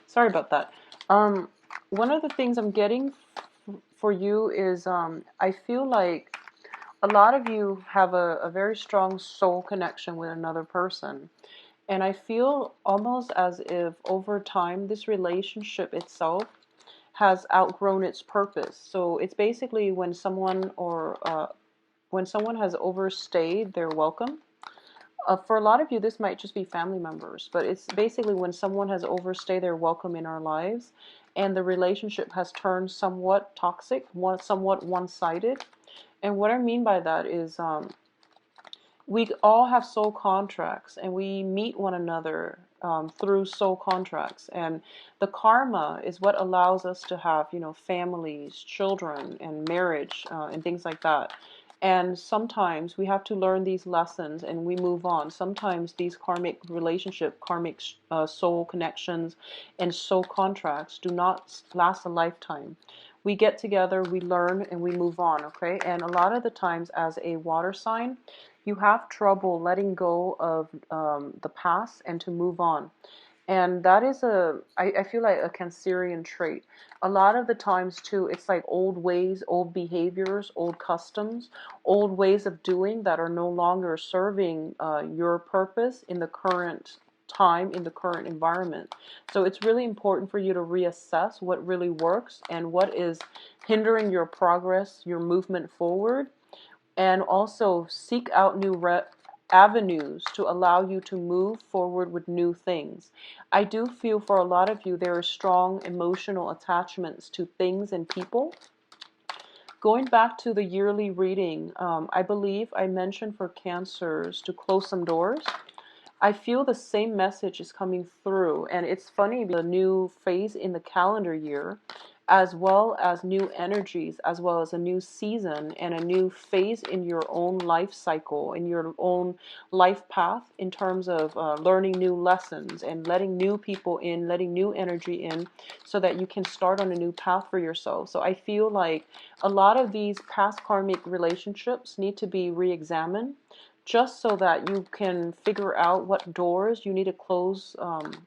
Sorry about that. Um, One of the things I'm getting for you is I feel like a lot of you have a very strong soul connection with another person. And I feel almost as if over time, this relationship itself has outgrown its purpose. So it's basically when someone has overstayed their welcome. For a lot of you, this might just be family members, but it's basically when someone has overstayed their welcome in our lives and the relationship has turned somewhat toxic, somewhat one-sided. And what I mean by that is we all have soul contracts and we meet one another through soul contracts. And the karma is what allows us to have, families, children, and marriage and things like that. And sometimes we have to learn these lessons and we move on. Sometimes these karmic soul connections and soul contracts do not last a lifetime. We get together, we learn, and we move on, okay? And a lot of the times as a water sign, you have trouble letting go of the past and to move on. And that is I feel like a Cancerian trait. A lot of the times too, it's like old ways, old behaviors, old customs, old ways of doing that are no longer serving your purpose in the current time, in the current environment. So it's really important for you to reassess what really works and what is hindering your progress, your movement forward, and also seek out new avenues to allow you to move forward with new things. I do feel for a lot of you there are strong emotional attachments to things and people. Going back to the yearly reading, I believe I mentioned for Cancers to close some doors. I feel the same message is coming through, and it's funny, the new phase in the calendar year, as well as new energies, as well as a new season and a new phase in your own life cycle, in your own life path, in terms of learning new lessons and letting new people in, letting new energy in, so that you can start on a new path for yourself. So I feel like a lot of these past karmic relationships need to be re-examined, just so that you can figure out what doors you need to close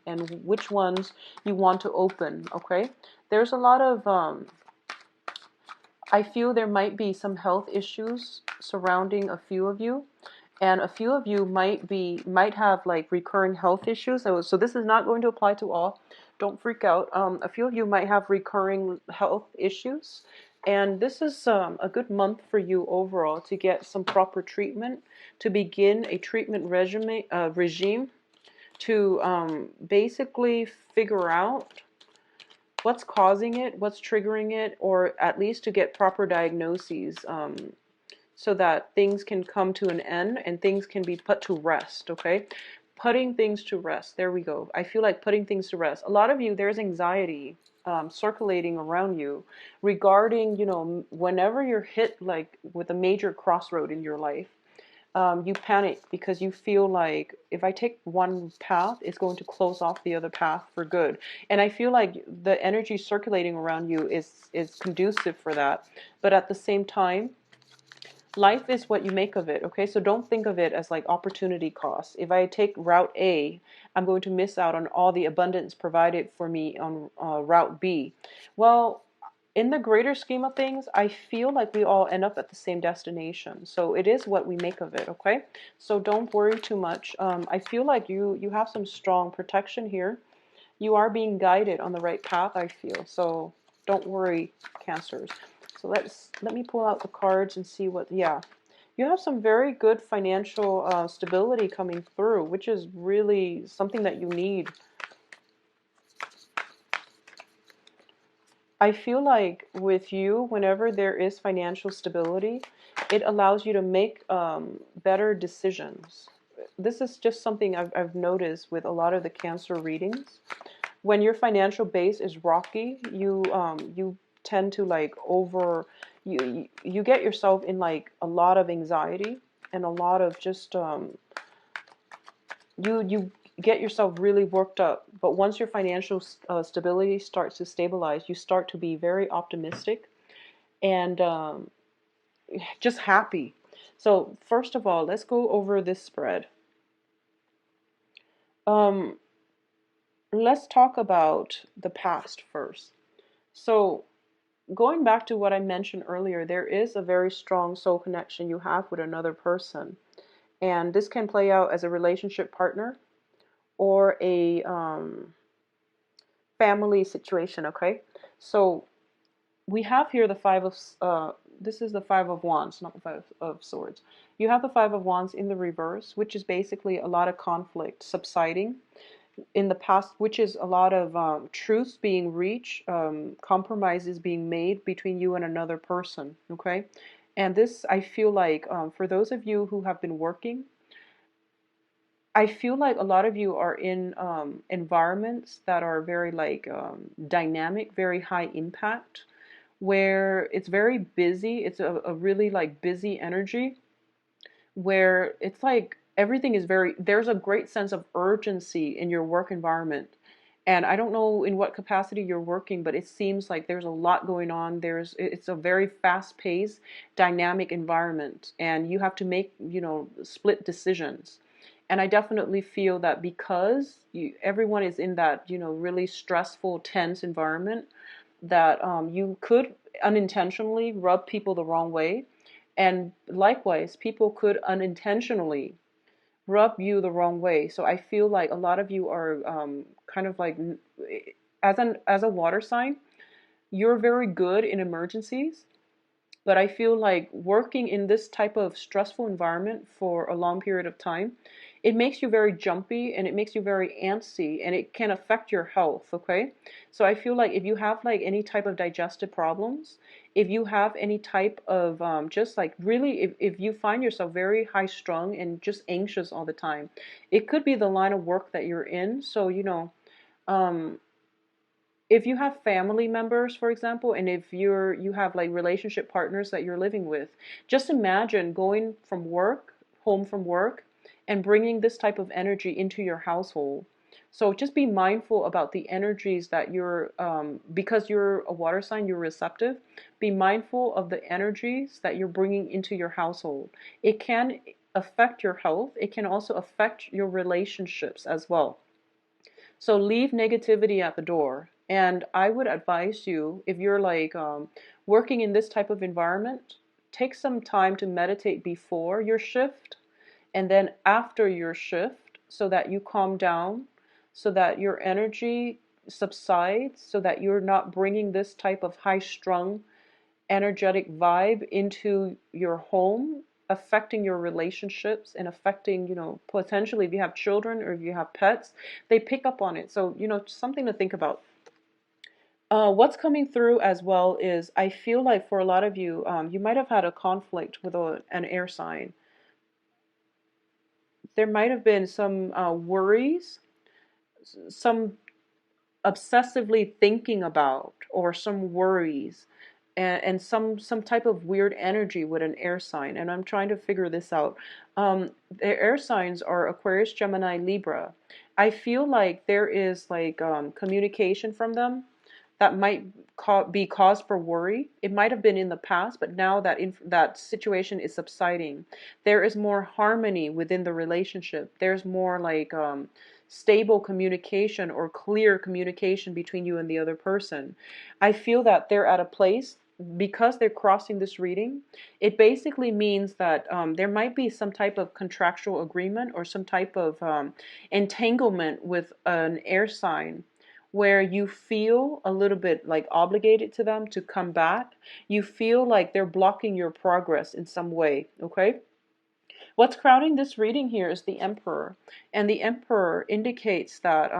and which ones you want to open, okay? There's a lot of, I feel there might be some health issues surrounding a few of you. And a few of you might have like recurring health issues. So this is not going to apply to all. Don't freak out. A few of you might have recurring health issues. And this is a good month for you overall to get some proper treatment, to begin a treatment regime to basically figure out what's causing it, what's triggering it, or at least to get proper diagnoses so that things can come to an end and things can be put to rest, okay? Putting things to rest. There we go. I feel like putting things to rest. A lot of you, there's anxiety circulating around you regarding, whenever you're hit like with a major crossroad in your life, you panic because you feel like if I take one path, it's going to close off the other path for good. And I feel like the energy circulating around you is conducive for that. But at the same time, life is what you make of it, okay? So don't think of it as like opportunity cost. If I take route A, I'm going to miss out on all the abundance provided for me on route B. Well, in the greater scheme of things, I feel like we all end up at the same destination. So it is what we make of it, okay? So don't worry too much. I feel like you have some strong protection here. You are being guided on the right path, I feel. So don't worry, Cancers. So let me pull out the cards and see what, yeah. You have some very good financial stability coming through, which is really something that you need. I feel like with you, whenever there is financial stability, it allows you to make better decisions. This is just something I've noticed with a lot of the Cancer readings. When your financial base is rocky, you tend to like you get yourself in like a lot of anxiety and a lot of just you get yourself really worked up. But once your financial stability starts to stabilize, you start to be very optimistic and just happy. So first of all, let's go over this spread. Um, let's talk about the past first. So, going back to what I mentioned earlier, there is a very strong soul connection you have with another person. And this can play out as a relationship partner or a family situation, okay? So, we have here the this is the Five of Wands, not the Five of Swords. You have the Five of Wands in the reverse, which is basically a lot of conflict subsiding in the past, which is a lot of truths being reached, compromises being made between you and another person, okay? And this, I feel like, for those of you who have been working, I feel like a lot of you are in environments that are very like dynamic, very high impact, where it's very busy. It's a really like busy energy where it's like everything is very, there's a great sense of urgency in your work environment. And I don't know in what capacity you're working, but it seems like there's a lot going on. It's a very fast paced, dynamic environment, and you have to make, split decisions. And I definitely feel that because everyone is in that, really stressful, tense environment, that you could unintentionally rub people the wrong way. And likewise, people could unintentionally rub you the wrong way. So I feel like a lot of you are kind of like, as a water sign, you're very good in emergencies. But I feel like working in this type of stressful environment for a long period of time, it makes you very jumpy and it makes you very antsy and it can affect your health, okay? So I feel like if you have like any type of digestive problems, if you have any type of just like really, if you find yourself very high strung and just anxious all the time, it could be the line of work that you're in. So, um, if you have family members, for example, and if you have like relationship partners that you're living with, just imagine going from work, home from work, and bringing this type of energy into your household. So just be mindful about the energies that because you're a water sign, you're receptive. Be mindful of the energies that you're bringing into your household. It can affect your health. It can also affect your relationships as well. So leave negativity at the door. And I would advise you, if you're like working in this type of environment, take some time to meditate before your shift and then after your shift so that you calm down, so that your energy subsides, so that you're not bringing this type of high strung energetic vibe into your home, affecting your relationships and affecting, potentially if you have children or if you have pets, they pick up on it. So, something to think about. What's coming through as well is I feel like for a lot of you, you might have had a conflict with an air sign. There might have been some worries, some obsessively thinking about, or some worries, and some type of weird energy with an air sign. And I'm trying to figure this out. The air signs are Aquarius, Gemini, Libra. I feel like there is like communication from them that might be cause for worry. It might have been in the past, but now that that situation is subsiding, there is more harmony within the relationship. There's more like stable communication or clear communication between you and the other person. I feel that they're at a place, because they're crossing this reading, it basically means that there might be some type of contractual agreement or some type of entanglement with an air sign where you feel a little bit like obligated to them to come back. You feel like they're blocking your progress in some way, okay? What's crowning this reading here is the Emperor. And the Emperor indicates that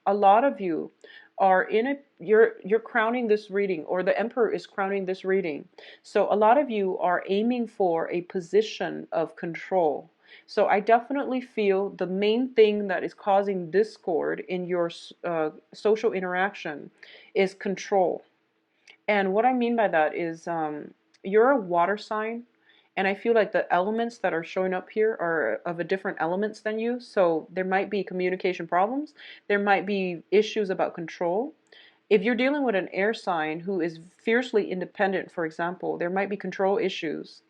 a lot of you are in a, you're crowning this reading, or the Emperor is crowning this reading. So a lot of you are aiming for a position of control. So I definitely feel the main thing that is causing discord in your social interaction is control. And what I mean by that is you're a water sign, and I feel like the elements that are showing up here are of a different elements than you. So there might be communication problems. There might be issues about control. If you're dealing with an air sign who is fiercely independent, for example, there might be control issues.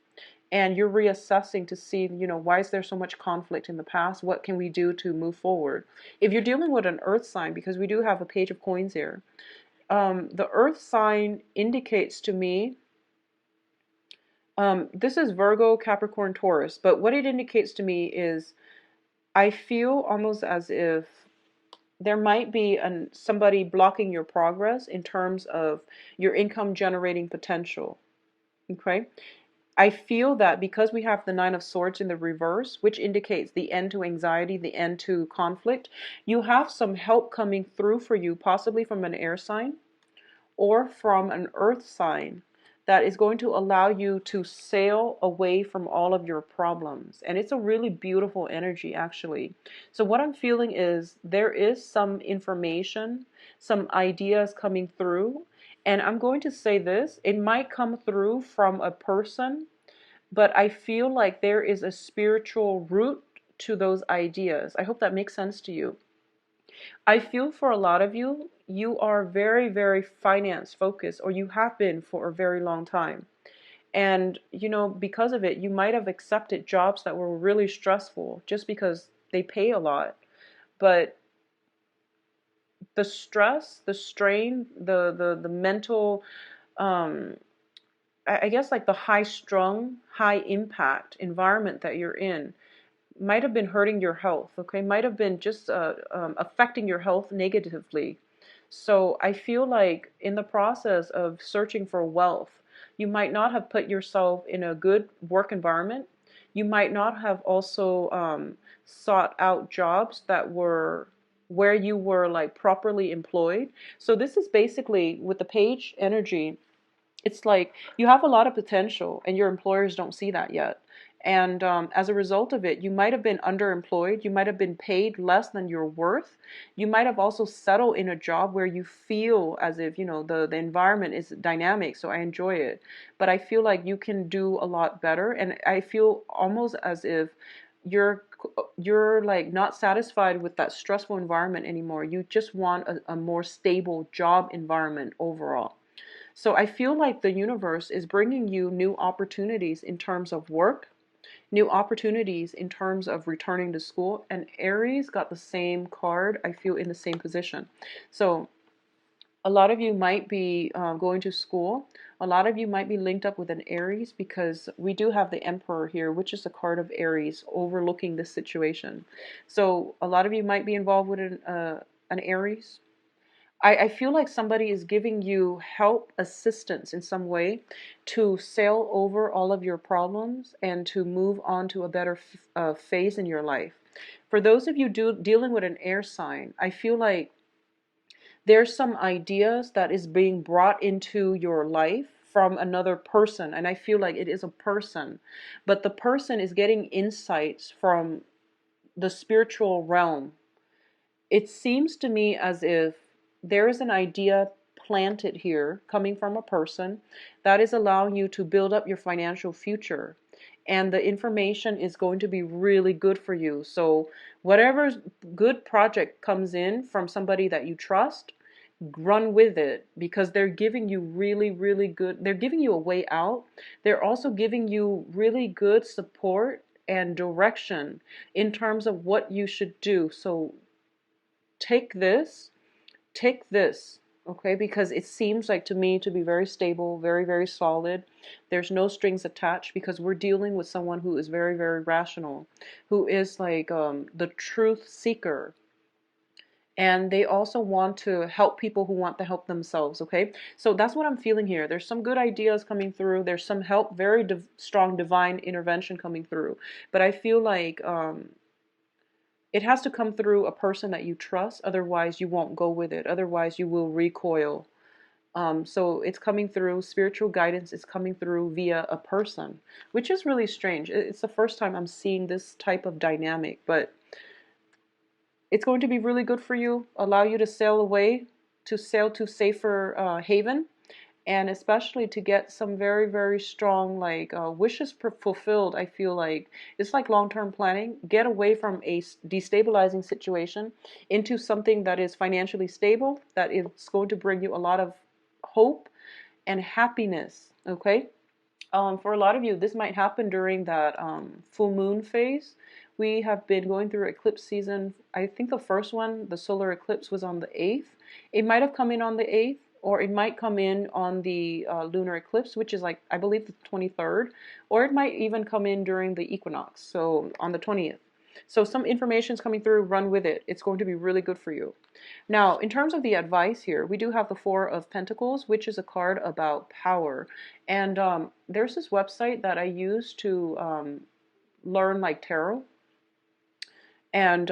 and you're reassessing to see, why is there so much conflict in the past? What can we do to move forward? If you're dealing with an earth sign, because we do have a page of coins here, the earth sign indicates to me, this is Virgo, Capricorn, Taurus, but what it indicates to me is I feel almost as if there might be somebody blocking your progress in terms of your income generating potential. Okay? I feel that because we have the Nine of Swords in the reverse, which indicates the end to anxiety, the end to conflict, you have some help coming through for you, possibly from an air sign or from an earth sign, that is going to allow you to sail away from all of your problems. And it's a really beautiful energy, actually. So what I'm feeling is there is some information, some ideas coming through. And I'm going to say this, it might come through from a person, but I feel like there is a spiritual root to those ideas. I hope that makes sense to you. I feel for a lot of you, you are very, very finance focused, or you have been for a very long time. And, because of it, you might have accepted jobs that were really stressful just because they pay a lot. But the stress, the strain, the mental, I guess like the high strung, high impact environment that you're in might have been hurting your health, okay? Might have been just affecting your health negatively. So I feel like in the process of searching for wealth, you might not have put yourself in a good work environment. You might not have also sought out jobs that were where you were like properly employed. So this is basically with the page energy, it's like you have a lot of potential and your employers don't see that yet. And as a result of it, you might have been underemployed. You might have been paid less than your worth. You might have also settled in a job where you feel as if, the environment is dynamic, so I enjoy it. But I feel like you can do a lot better. And I feel almost as if you're like not satisfied with that stressful environment anymore. You just want a more stable job environment overall. So I feel like the universe is bringing you new opportunities in terms of work, new opportunities in terms of returning to school. And Aries got the same card, I feel, in the same position. So a lot of you might be going to school. A lot of you might be linked up with an Aries, because we do have the Emperor here, which is a card of Aries overlooking this situation. So a lot of you might be involved with an Aries. I feel like somebody is giving you help, assistance in some way to sail over all of your problems and to move on to a better phase in your life. For those of you dealing with an air sign, I feel like there's some ideas that is being brought into your life from another person. And I feel like it is a person, but the person is getting insights from the spiritual realm. It seems to me as if there is an idea planted here coming from a person that is allowing you to build up your financial future. And the information is going to be really good for you. So whatever good project comes in from somebody that you trust, run with it, because they're giving you really, really good, they're giving you a way out. They're also giving you really good support and direction in terms of what you should do. So take this, okay, because it seems like to me to be very stable, very, very solid. There's no strings attached, because we're dealing with someone who is very, very rational, who is like the truth seeker. And they also want to help people who want to help themselves, okay? So that's what I'm feeling here. There's some good ideas coming through. There's some help, very strong divine intervention coming through. But I feel like it has to come through a person that you trust. Otherwise, you won't go with it. Otherwise, you will recoil. So it's coming through spiritual guidance. It's coming through via a person, which is really strange. It's the first time I'm seeing this type of dynamic, but it's going to be really good for you. Allow you to sail away, to sail to safer haven. And especially to get some very, very strong wishes fulfilled. I feel like it's like long-term planning. Get away from a destabilizing situation into something that is financially stable, that is going to bring you a lot of hope and happiness, okay? For a lot of you, this might happen during that full moon phase. We have been going through eclipse season. I think the first one, the solar eclipse, was on the 8th. It might have come in on the 8th, or it might come in on the lunar eclipse, which is like, I believe, the 23rd, or it might even come in during the equinox, so on the 20th. So some information is coming through, run with it. It's going to be really good for you. Now, in terms of the advice here, we do have the Four of Pentacles, which is a card about power. And there's this website that I use to learn like tarot. And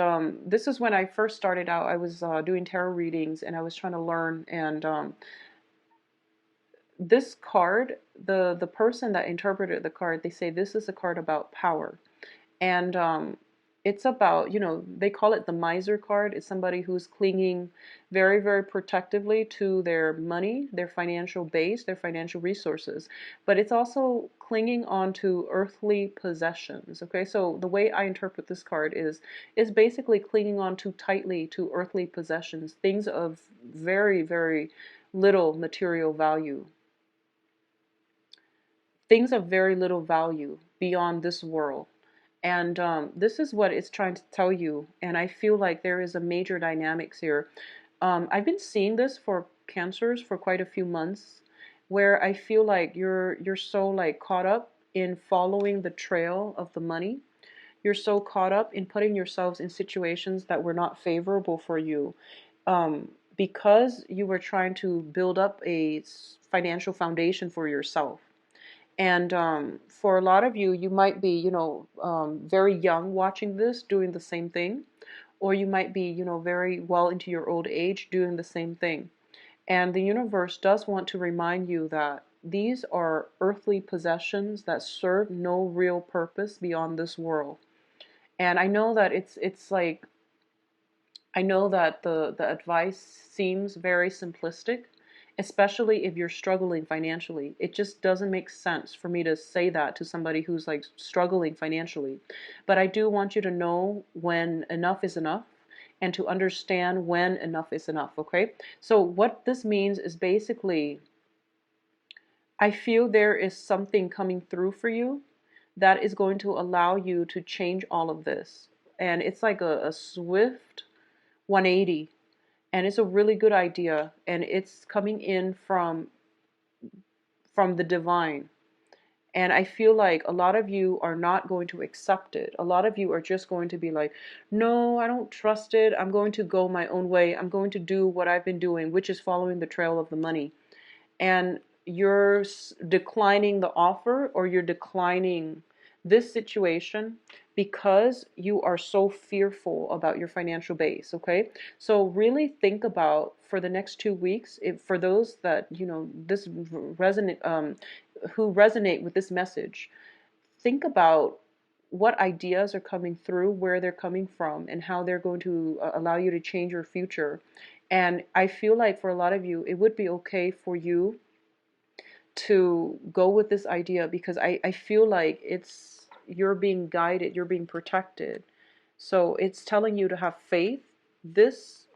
this is when I first started out. I was doing tarot readings and I was trying to learn. And this card, the person that interpreted the card, they say this is a card about power. And it's about, they call it the miser card. It's somebody who's clinging very, very protectively to their money, their financial base, their financial resources. But it's also clinging on to earthly possessions. Okay, so the way I interpret this card is basically clinging on too tightly to earthly possessions, things of very, very little material value. Things of very little value beyond this world. And this is what it's trying to tell you. And I feel like there is a major dynamics here. I've been seeing this for Cancers for quite a few months, where I feel like you're so like caught up in following the trail of the money. You're so caught up in putting yourselves in situations that were not favorable for you, because you were trying to build up a financial foundation for yourself. And for a lot of you, you might be, very young watching this, doing the same thing. Or you might be, very well into your old age doing the same thing. And the universe does want to remind you that these are earthly possessions that serve no real purpose beyond this world. And I know that it's like, I know that the advice seems very simplistic, especially if you're struggling financially. It just doesn't make sense for me to say that to somebody who's like struggling financially. But I do want you to know when enough is enough and to understand when enough is enough, okay? So what this means is basically, I feel there is something coming through for you that is going to allow you to change all of this. And it's like a swift 180, and it's a really good idea, and it's coming in from the divine. And I feel like a lot of you are not going to accept it. A lot of you are just going to be like, no, I don't trust it. I'm going to go my own way. I'm going to do what I've been doing, which is following the trail of the money. And you're declining the offer, or you're declining this situation because you are so fearful about your financial base, okay? So really think about, for the next 2 weeks, for those that, this resonate, who resonate with this message, think about what ideas are coming through, where they're coming from, and how they're going to allow you to change your future. And I feel like for a lot of you, it would be okay for you to go with this idea, because I feel like you're being guided, you're being protected. So it's telling you to have faith. This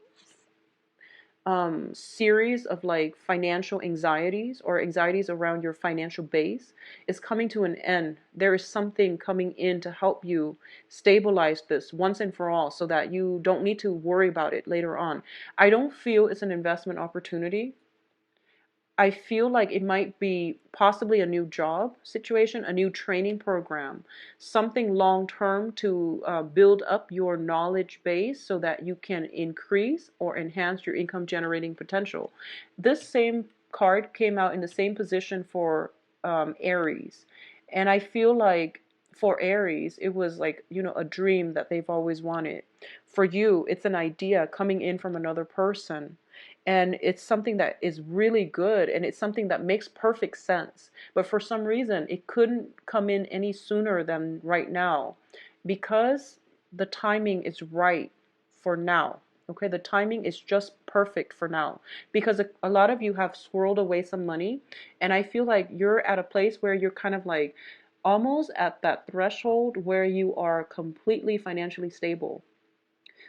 series of like financial anxieties or anxieties around your financial base is coming to an end. There is something coming in to help you stabilize this once and for all, so that you don't need to worry about it later on. I don't feel it's an investment opportunity. I feel like it might be possibly a new job situation, a new training program, something long term to build up your knowledge base so that you can increase or enhance your income generating potential. This same card came out in the same position for Aries. And I feel like for Aries, it was like, a dream that they've always wanted. For you, it's an idea coming in from another person. And it's something that is really good, and it's something that makes perfect sense. But for some reason, it couldn't come in any sooner than right now, because the timing is right for now. Okay, the timing is just perfect for now, because a lot of you have swirled away some money, and I feel like you're at a place where you're kind of like almost at that threshold where you are completely financially stable.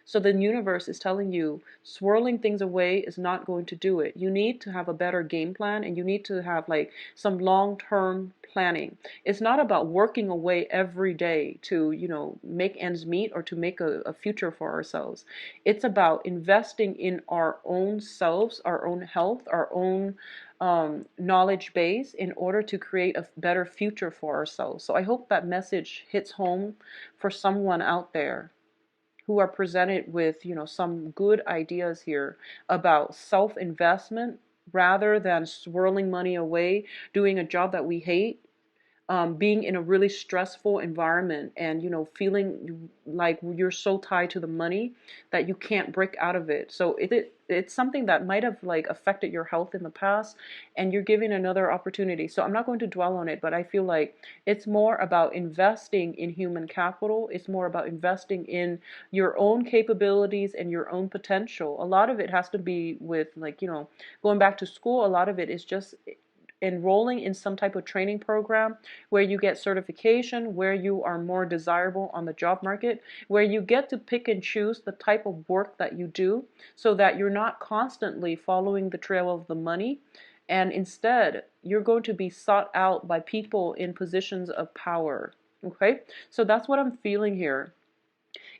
So the universe is telling you swirling things away is not going to do it. You need to have a better game plan, and you need to have like some long-term planning. It's not about working away every day to, make ends meet or to make a future for ourselves. It's about investing in our own selves, our own health, our own knowledge base in order to create a better future for ourselves. So I hope that message hits home for someone out there who are presented with, some good ideas here about self-investment rather than swirling money away, doing a job that we hate, being in a really stressful environment, and feeling like you're so tied to the money that you can't break out of it. So it's something that might have like affected your health in the past, and you're giving another opportunity. So I'm not going to dwell on it, but I feel like it's more about investing in human capital. It's more about investing in your own capabilities and your own potential. A lot of it has to be with like, going back to school. A lot of it is just enrolling in some type of training program where you get certification, where you are more desirable on the job market, where you get to pick and choose the type of work that you do so that you're not constantly following the trail of the money, and instead you're going to be sought out by people in positions of power. Okay, so that's what I'm feeling here.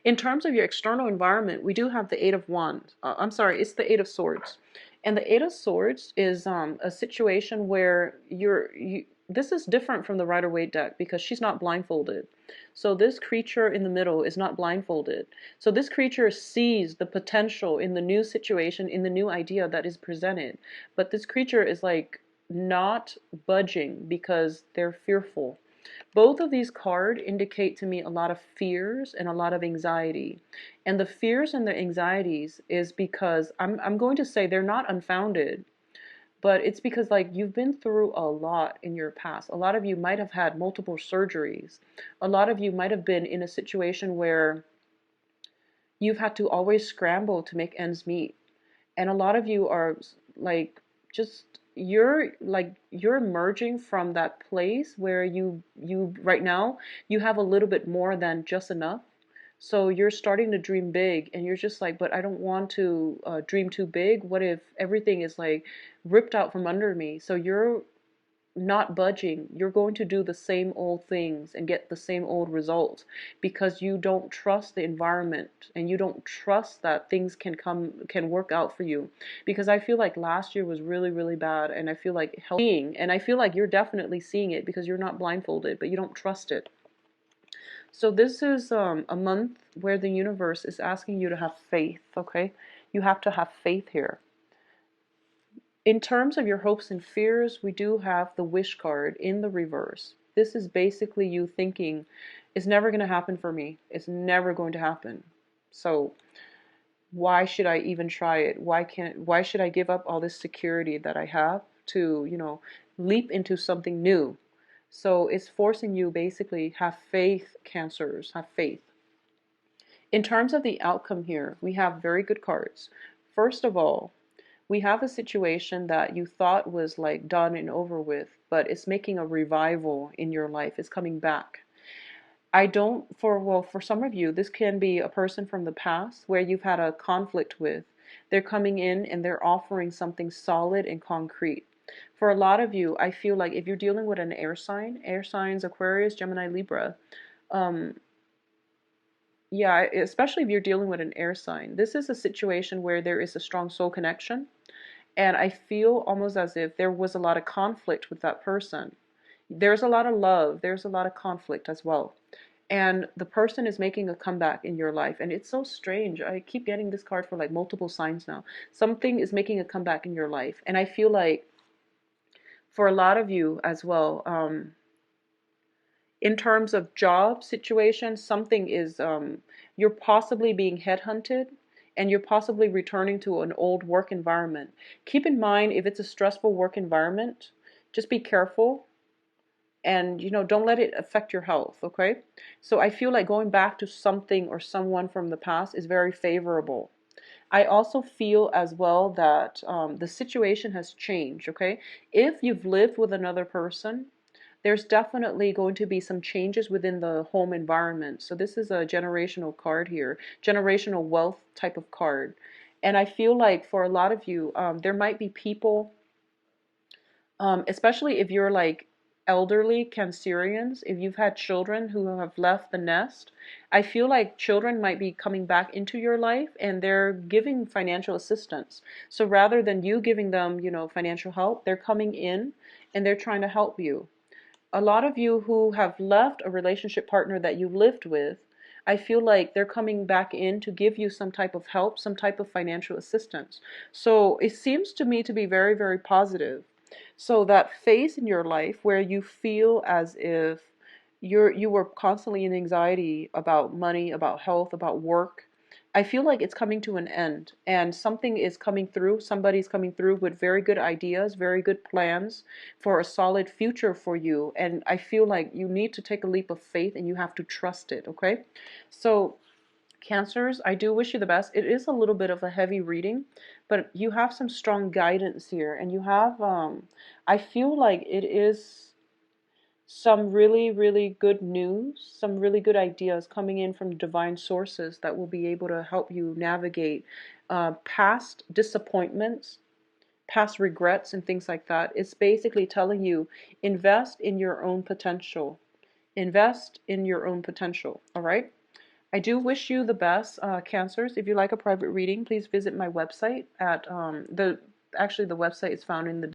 In terms of your external environment, we do have the Eight of Wands. I'm sorry, it's the Eight of Swords. And the Eight of Swords is a situation where this is different from the Rider-Waite deck because she's not blindfolded. So this creature in the middle is not blindfolded. So this creature sees the potential in the new situation, in the new idea that is presented. But this creature is like not budging because they're fearful. Both of these cards indicate to me a lot of fears and a lot of anxiety. And the fears and the anxieties is because I'm going to say they're not unfounded, but it's because like you've been through a lot in your past. A lot of you might have had multiple surgeries. A lot of you might have been in a situation where you've had to always scramble to make ends meet. And a lot of you are like just you're emerging from that place where you right now you have a little bit more than just enough. So you're starting to dream big, and you're just like, but I don't want to dream too big. What if everything is like ripped out from under me? So you're not budging. You're going to do the same old things and get the same old results because you don't trust the environment, and you don't trust that things can work out for you. Because I feel like last year was really, really bad, and I feel like and I feel like you're definitely seeing it because you're not blindfolded, but you don't trust it. So this is a month where the universe is asking you to have faith, okay? You have to have faith here. In terms of your hopes and fears, we do have the wish card in the reverse. This is basically you thinking, it's never going to happen for me. It's never going to happen. So why should I even try it? Why should I give up all this security that I have to, leap into something new? So it's forcing you basically have faith, Cancers, have faith. In terms of the outcome here, we have very good cards. First of all, we have a situation that you thought was like done and over with, but it's making a revival in your life. It's coming back. For some of you, this can be a person from the past where you've had a conflict with. They're coming in and they're offering something solid and concrete. For a lot of you, I feel like if you're dealing with an air signs, Aquarius, Gemini, Libra, yeah, especially if you're dealing with an air sign, this is a situation where there is a strong soul connection. And I feel almost as if there was a lot of conflict with that person. There's a lot of love. There's a lot of conflict as well. And the person is making a comeback in your life. And it's so strange. I keep getting this card for like multiple signs now. Something is making a comeback in your life. And I feel like for a lot of you as well, in terms of job situation, something is, you're possibly being headhunted, and you're possibly returning to an old work environment. Keep in mind, if it's a stressful work environment, just be careful, and don't let it affect your health, okay? So I feel like going back to something or someone from the past is very favorable. I also feel as well that the situation has changed, okay? If you've lived with another person, there's definitely going to be some changes within the home environment. So this is a generational card here, generational wealth type of card. And I feel like for a lot of you, there might be people, especially if you're like elderly Cancerians, if you've had children who have left the nest, I feel like children might be coming back into your life and they're giving financial assistance. So rather than you giving them, financial help, they're coming in and they're trying to help you. A lot of you who have left a relationship partner that you lived with, I feel like they're coming back in to give you some type of help, some type of financial assistance. So it seems to me to be very, very positive. So that phase in your life where you feel as if you were constantly in anxiety about money, about health, about work, I feel like it's coming to an end and something is coming through. Somebody's coming through with very good ideas, very good plans for a solid future for you. And I feel like you need to take a leap of faith and you have to trust it, okay? So Cancers, I do wish you the best. It is a little bit of a heavy reading, but you have some strong guidance here, and you have, I feel like it is some really, really good news, some really good ideas coming in from divine sources that will be able to help you navigate past disappointments, past regrets, and things like that. It's basically telling you, invest in your own potential. Invest in your own potential, all right? I do wish you the best, Cancers. If you like a private reading, please visit my website at actually the website is found in the